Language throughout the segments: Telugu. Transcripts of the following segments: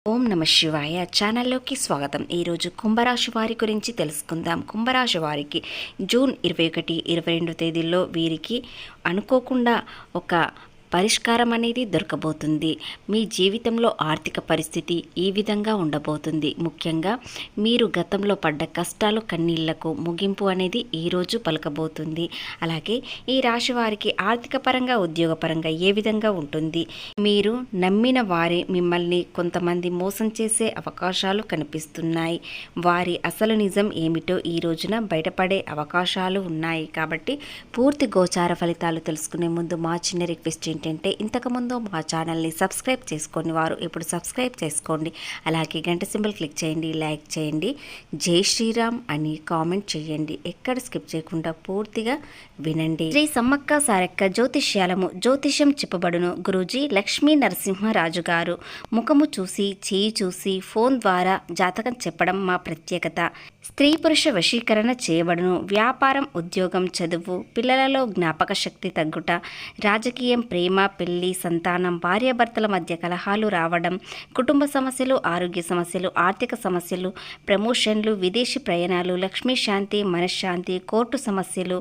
ఓం నమ శివాయ ఛానల్లోకి స్వాగతం. ఈరోజు కుంభరాశి వారి గురించి తెలుసుకుందాం. కుంభరాశి వారికి జూన్ 21, 22 తేదీల్లో వీరికి అనుకోకుండా ఒక పరిష్కారం అనేది దొరకబోతుంది. మీ జీవితంలో ఆర్థిక పరిస్థితి ఈ విధంగా ఉండబోతుంది. ముఖ్యంగా మీరు గతంలో పడ్డ కష్టాలు కన్నీళ్లకు ముగింపు అనేది ఈరోజు పలకబోతుంది. అలాగే ఈ రాశి వారికి ఆర్థిక పరంగా ఉద్యోగపరంగా ఏ విధంగా ఉంటుంది, మీరు నమ్మిన వారే మిమ్మల్ని కొంతమంది మోసం చేసే అవకాశాలు కనిపిస్తున్నాయి. వారి అసలు నిజం ఏమిటో ఈ రోజున బయటపడే అవకాశాలు ఉన్నాయి. కాబట్టి పూర్తి గోచార ఫలితాలు తెలుసుకునే ముందు మా చిన్న రిక్వెస్ట్ ఏంటంటే, ఇంతకుముందు మా ఛానల్ని సబ్స్క్రైబ్ చేసుకొని వారు ఇప్పుడు సబ్స్క్రైబ్ చేసుకోండి. అలాగే గంట సింబల్ క్లిక్ చేయండి, లైక్ చేయండి, జై శ్రీరామ్ అని కామెంట్ చేయండి. ఎక్కడ స్కిప్ చేయకుండా పూర్తిగా వినండి. శ్రీ సమ్మక్క సారక్క జ్యోతిష్యాలము జ్యోతిష్యం చెప్పబడును. గురూజీ లక్ష్మీ నరసింహరాజు గారు ముఖము చూసి చేయి చూసి ఫోన్ ద్వారా జాతకం చెప్పడం మా ప్రత్యేకత. స్త్రీ పురుష వశీకరణ చేయబడును. వ్యాపారం, ఉద్యోగం, చదువు, పిల్లలలో జ్ఞాపక శక్తి తగ్గుట, రాజకీయం, ప్రేమ, పెళ్లి, సంతానం, భార్యాభర్తల మధ్య కలహాలు రావడం, కుటుంబ సమస్యలు, ఆరోగ్య సమస్యలు, ఆర్థిక సమస్యలు, ప్రమోషన్లు, విదేశీ ప్రయాణాలు, లక్ష్మీ శాంతి, మనశ్శాంతి, కోర్టు సమస్యలు,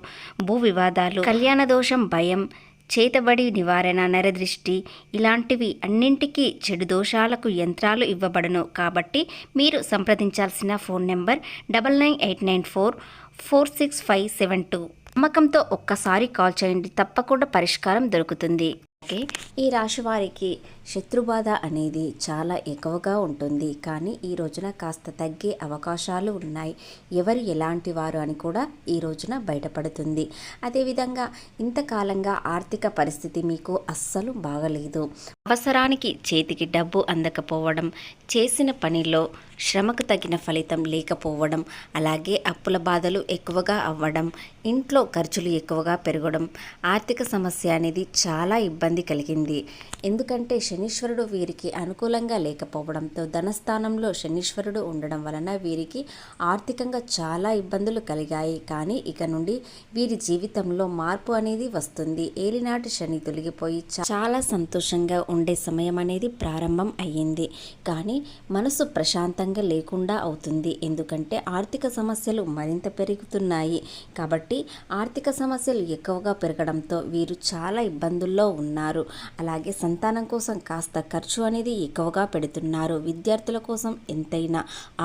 భూ వివాదాలు, కళ్యాణ దోషం, భయం, చేతబడి నివారణ, నరదృష్టి, ఇలాంటివి అన్నింటికీ చెడు దోషాలకు యంత్రాలు ఇవ్వబడును. కాబట్టి మీరు సంప్రదించాల్సిన ఫోన్ నెంబర్ 9984465572. నమ్మకంతో ఒక్కసారి కాల్ చేయండి, తప్పకుండా పరిష్కారం దొరుకుతుంది. ఓకే, ఈ రాశి వారికి శత్రుబాధ అనేది చాలా ఎక్కువగా ఉంటుంది. కానీ ఈ రోజున కాస్త తగ్గే అవకాశాలు ఉన్నాయి. ఎవరు ఎలాంటి వారు అని కూడా ఈ రోజున బయటపడుతుంది. అదేవిధంగా ఇంతకాలంగా ఆర్థిక పరిస్థితి మీకు అస్సలు బాగలేదు. అవసరానికి చేతికి డబ్బు అందకపోవడం, చేసిన పనిలో శ్రమకు తగిన ఫలితం లేకపోవడం, అలాగే అప్పుల బాధలు ఎక్కువగా అవ్వడం, ఇంట్లో ఖర్చులు ఎక్కువగా పెరగడం, ఆర్థిక సమస్య అనేది చాలా ఇబ్బంది కలిగింది. ఎందుకంటే శనీశ్వరుడు వీరికి అనుకూలంగా లేకపోవడంతో ధనస్థానంలో శనీశ్వరుడు ఉండడం వలన వీరికి ఆర్థికంగా చాలా ఇబ్బందులు కలిగాయి. కానీ ఇక నుండి వీరి జీవితంలో మార్పు అనేది వస్తుంది. ఏలినాటి శని తొలగిపోయి చాలా సంతోషంగా ఉండే సమయం అనేది ప్రారంభం అయ్యింది. కానీ మనసు ప్రశాంతంగా లేకుండా అవుతుంది. ఎందుకంటే ఆర్థిక సమస్యలు మరింత పెరుగుతున్నాయి. కాబట్టి ఆర్థిక సమస్యలు ఎక్కువగా పెరగడంతో వీరు చాలా ఇబ్బందుల్లో ఉన్నారు. అలాగే సంతానం కోసం కాస్త ఖర్చు అనేది ఎక్కువగా పెడుతున్నారు. విద్యార్థుల కోసం ఎంతైనా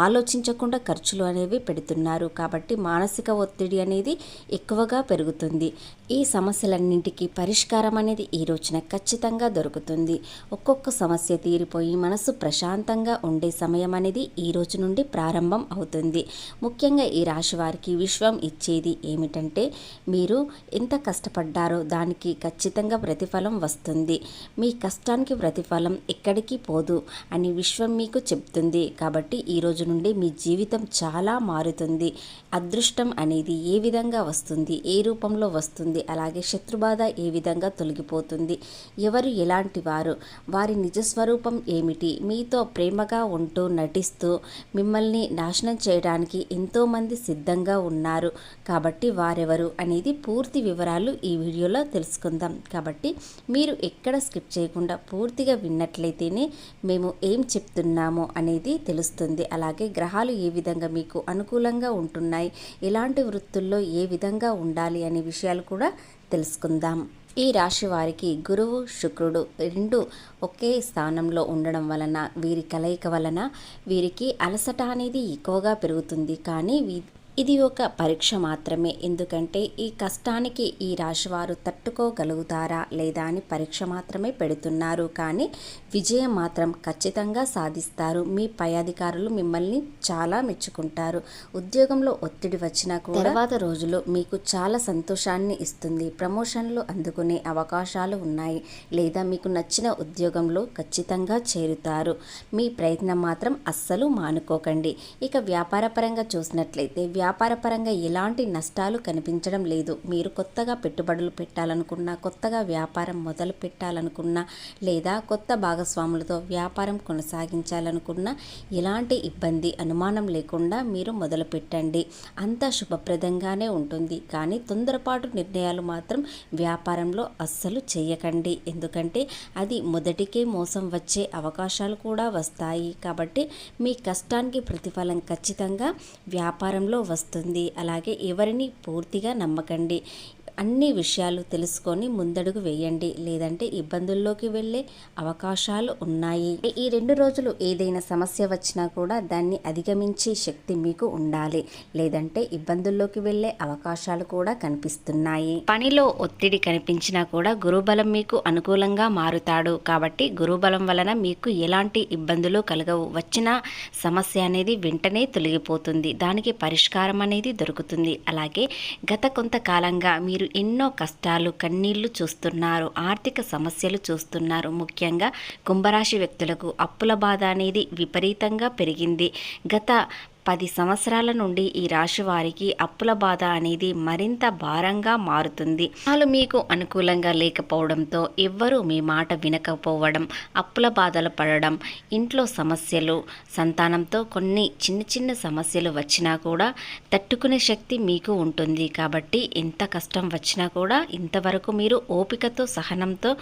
ఆలోచించకుండా ఖర్చులు అనేవి పెడుతున్నారు. కాబట్టి మానసిక ఒత్తిడి అనేది ఎక్కువగా పెరుగుతుంది. ఈ సమస్యలన్నింటికీ పరిష్కారం అనేది ఈ రోజున ఖచ్చితంగా దొరుకుతుంది. ఒక్కొక్క సమస్య తీరిపోయి మనసు ప్రశాంతంగా ఉండే సమయం అనేది ఈ రోజు నుండి ప్రారంభం అవుతుంది. ముఖ్యంగా ఈ రాశి వారికి విశ్వం ఇచ్చేది ఏమిటంటే, మీరు ఎంత కష్టపడ్డారో దానికి ఖచ్చితంగా ప్రతిఫలం వస్తుంది. మీ కష్టానికి ప్రతిఫలం ఎక్కడికి పోదు అని విశ్వం మీకు చెప్తుంది. కాబట్టి ఈ రోజు నుండి మీ జీవితం చాలా మారుతుంది. అదృష్టం అనేది ఏ విధంగా వస్తుంది, ఏ రూపంలో వస్తుంది, అలాగే శత్రుబాధ ఏ విధంగా తొలగిపోతుంది, ఎవరు ఎలాంటి వారు, వారి నిజస్వరూపం ఏమిటి, మీతో ప్రేమగా ఉంటూ నటిస్తూ మిమ్మల్ని నాశనం చేయడానికి ఎంతోమంది సిద్ధంగా ఉన్నారు. కాబట్టి వారెవరు అనేది పూర్తి వివరాలు ఈ వీడియోలో తెలుసుకుందాం. కాబట్టి మీరు ఎక్కడ స్కిప్ చేయకుండా పూర్తిగా విన్నట్లయితేనే మేము ఏం చెప్తున్నామో అనేది తెలుస్తుంది. అలాగే గ్రహాలు ఏ విధంగా మీకు అనుకూలంగా ఉంటున్నాయి, ఎలాంటి వృత్తుల్లో ఏ విధంగా ఉండాలి అనే విషయాలు కూడా తెలుసుకుందాం. ఈ రాశి వారికి గురువు, శుక్రుడు రెండు ఒకే స్థానంలో ఉండడం వలన వీరి కలయిక వలన వీరికి అలసట అనేది ఎక్కువగా పెరుగుతుంది. కానీ ఇది ఒక పరీక్ష మాత్రమే. ఎందుకంటే ఈ కష్టానికి ఈ రాశివారు తట్టుకోగలుగుతారా లేదా అని పరీక్ష మాత్రమే పెడుతున్నారు. కానీ విజయం మాత్రం ఖచ్చితంగా సాధిస్తారు. మీ పై అధికారులు మిమ్మల్ని చాలా మెచ్చుకుంటారు. ఉద్యోగంలో ఒత్తిడి వచ్చినా కూడా తర్వాత రోజులు మీకు చాలా సంతోషాన్ని ఇస్తుంది. ప్రమోషన్లు అందుకునే అవకాశాలు ఉన్నాయి, లేదా మీకు నచ్చిన ఉద్యోగంలో ఖచ్చితంగా చేరుతారు. మీ ప్రయత్నం మాత్రం అస్సలు మానుకోకండి. ఇక వ్యాపారపరంగా చూసినట్లయితే వ్యాపారపరంగా ఎలాంటి నష్టాలు కనిపించడం లేదు. మీరు కొత్తగా పెట్టుబడులు పెట్టాలనుకున్నా, కొత్తగా వ్యాపారం మొదలు పెట్టాలనుకున్నా, లేదా కొత్త భాగస్వాములతో వ్యాపారం కొనసాగించాలనుకున్నా ఎలాంటి ఇబ్బంది అనుమానం లేకుండా మీరు మొదలు పెట్టండి. అంతా శుభప్రదంగానే ఉంటుంది. కానీ తొందరపాటు నిర్ణయాలు మాత్రం వ్యాపారంలో అస్సలు చేయకండి. ఎందుకంటే అది మొదటికే మోసం వచ్చే అవకాశాలు కూడా వస్తాయి. కాబట్టి మీ కష్టానికి ప్రతిఫలం ఖచ్చితంగా వ్యాపారంలో వస్తుంది. అలాగే ఎవరిని పూర్తిగా నమ్మకండి. అన్ని విషయాలు తెలుసుకొని ముందడుగు వేయండి, లేదంటే ఇబ్బందుల్లోకి వెళ్ళే అవకాశాలు ఉన్నాయి. ఈ 2 రోజులు ఏదైనా సమస్య వచ్చినా కూడా దాన్ని అధిగమించే శక్తి మీకు ఉండాలి, లేదంటే ఇబ్బందుల్లోకి వెళ్ళే అవకాశాలు కూడా కనిపిస్తున్నాయి. పనిలో ఒత్తిడి కనిపించినా కూడా గురుబలం మీకు అనుకూలంగా మారుతాడు. కాబట్టి గురుబలం వలన మీకు ఎలాంటి ఇబ్బందులు కలగవు. వచ్చిన సమస్య అనేది వెంటనే తొలగిపోతుంది. దానికి పరిష్కారం అనేది దొరుకుతుంది. అలాగే గత కొంతకాలంగా మీరు ఎన్నో కష్టాలు, కన్నీళ్లు చూస్తున్నారు. ఆర్థిక సమస్యలు చూస్తున్నారు. ముఖ్యంగా కుంభరాశి వ్యక్తులకు అప్పుల బాధ అనేది విపరీతంగా పెరిగింది. గత 10 సంవత్సరాల నుండి ఈ రాశి వారికి అప్పుల బాధ అనేది మరింత భారంగా మారుతుంది. వాళ్ళు మీకు అనుకూలంగా లేకపోవడంతో, ఎవ్వరూ మీ మాట వినకపోవడం, అప్పుల బాధలు పడడం, ఇంట్లో సమస్యలు, సంతానంతో కొన్ని చిన్న సమస్యలు వచ్చినా కూడా తట్టుకునే శక్తి మీకు ఉంటుంది. కాబట్టి ఎంత కష్టం వచ్చినా కూడా ఇంతవరకు మీరు ఓపికతో, సహనంతో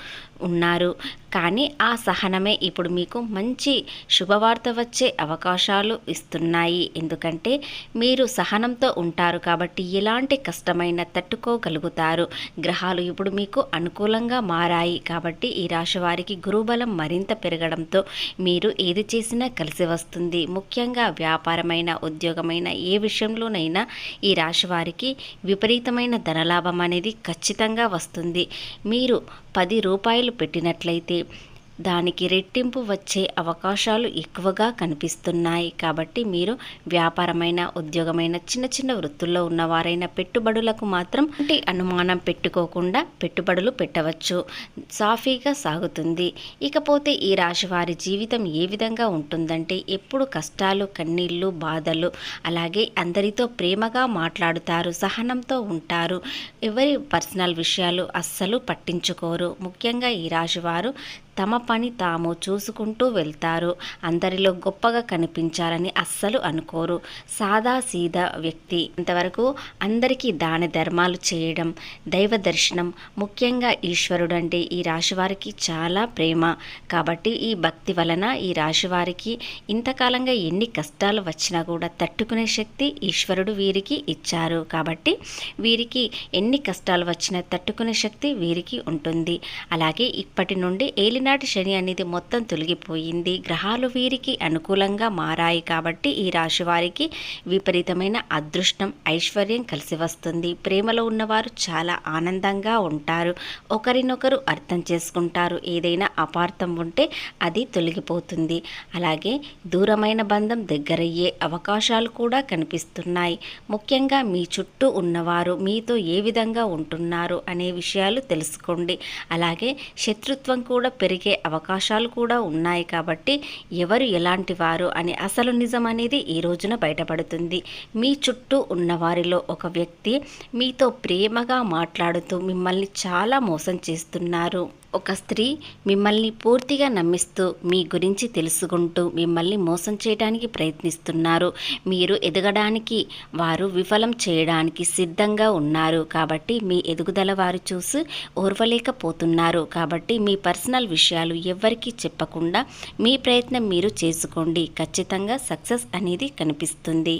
ఉన్నారు. కానీ ఆ సహనమే ఇప్పుడు మీకు మంచి శుభవార్త వచ్చే అవకాశాలు ఇస్తున్నాయి. ఎందుకంటే మీరు సహనంతో ఉంటారు కాబట్టి ఎలాంటి కష్టమైనా తట్టుకోగలుగుతారు. గ్రహాలు ఇప్పుడు మీకు అనుకూలంగా మారాయి. కాబట్టి ఈ రాశి వారికి గురుబలం మరింత పెరగడంతో మీరు ఏది చేసినా కలిసి వస్తుంది. ముఖ్యంగా వ్యాపారమైన, ఉద్యోగమైన, ఏ విషయంలోనైనా ఈ రాశి వారికి విపరీతమైన ధనలాభం అనేది ఖచ్చితంగా వస్తుంది. మీరు 10 రూపాయలు పెట్టినట్లయితే దానికి రెట్టింపు వచ్చే అవకాశాలు ఎక్కువగా కనిపిస్తున్నాయి. కాబట్టి మీరు వ్యాపారమైన, ఉద్యోగమైన, చిన్న వృత్తుల్లో ఉన్నవారైనా పెట్టుబడులకు మాత్రం అనుమానం పెట్టుకోకుండా పెట్టుబడులు పెట్టవచ్చు. సాఫీగా సాగుతుంది. ఇకపోతే ఈ రాశి వారి జీవితం ఏ విధంగా ఉంటుందంటే ఎప్పుడు కష్టాలు, కన్నీళ్లు, బాధలు, అలాగే అందరితో ప్రేమగా మాట్లాడుతారు, సహనంతో ఉంటారు. ఎవరి పర్సనల్ విషయాలు అస్సలు పట్టించుకోరు. ముఖ్యంగా ఈ రాశి వారు తమ పని తాము చూసుకుంటూ వెళ్తారు. అందరిలో గొప్పగా కనిపించాలని అస్సలు అనుకోరు. సాదా సీదా వ్యక్తి. ఇంతవరకు అందరికీ దాన ధర్మాలు చేయడం, దైవ దర్శనం, ముఖ్యంగా ఈశ్వరుడు అంటే ఈ రాశి వారికి చాలా ప్రేమ. కాబట్టి ఈ భక్తి వలన ఈ రాశి వారికి ఇంతకాలంగా ఎన్ని కష్టాలు వచ్చినా కూడా తట్టుకునే శక్తి ఈశ్వరుడు వీరికి ఇచ్చారు. కాబట్టి వీరికి ఎన్ని కష్టాలు వచ్చినా తట్టుకునే శక్తి వీరికి ఉంటుంది. అలాగే ఇప్పటి నుండి ఏలినాటి శని అనేది మొత్తం తొలగిపోయింది. గ్రహాలు వీరికి అనుకూలంగా మారాయి. కాబట్టి ఈ రాశి వారికి విపరీతమైన అదృష్టం, ఐశ్వర్యం కలిసి వస్తుంది. ప్రేమలో ఉన్నవారు చాలా ఆనందంగా ఉంటారు. ఒకరినొకరు అర్థం చేసుకుంటారు. ఏదైనా అపార్థం ఉంటే అది తొలగిపోతుంది. అలాగే దూరమైన బంధం దగ్గరయ్యే అవకాశాలు కూడా కనిపిస్తున్నాయి. ముఖ్యంగా మీ చుట్టూ ఉన్నవారు మీతో ఏ విధంగా ఉంటున్నారు అనే విషయాలు తెలుసుకోండి. అలాగే శత్రుత్వం కూడా పెరిగే అవకాశాలు కూడా ఉన్నాయి. కాబట్టి ఎవరు ఎలాంటి వారు అని అసలు నిజం అనేది ఈ రోజున బయటపడుతుంది. మీ చుట్టూ ఉన్న వారిలో ఒక వ్యక్తి మీతో ప్రేమగా మాట్లాడుతూ మిమ్మల్ని చాలా మోసం చేస్తున్నారు. ఒక స్త్రీ మిమ్మల్ని పూర్తిగా నమ్మిస్తూ మీ గురించి తెలుసుకుంటూ మిమ్మల్ని మోసం చేయడానికి ప్రయత్నిస్తున్నారు. మీరు ఎదగడానికి వారు విఫలం చేయడానికి సిద్ధంగా ఉన్నారు. కాబట్టి మీ ఎదుగుదల వారు చూసి ఓర్వలేకపోతున్నారు. కాబట్టి మీ పర్సనల్ విషయాలు ఎవ్వరికీ చెప్పకుండా మీ ప్రయత్నం మీరు చేసుకోండి. ఖచ్చితంగా సక్సెస్ అనేది కనిపిస్తుంది.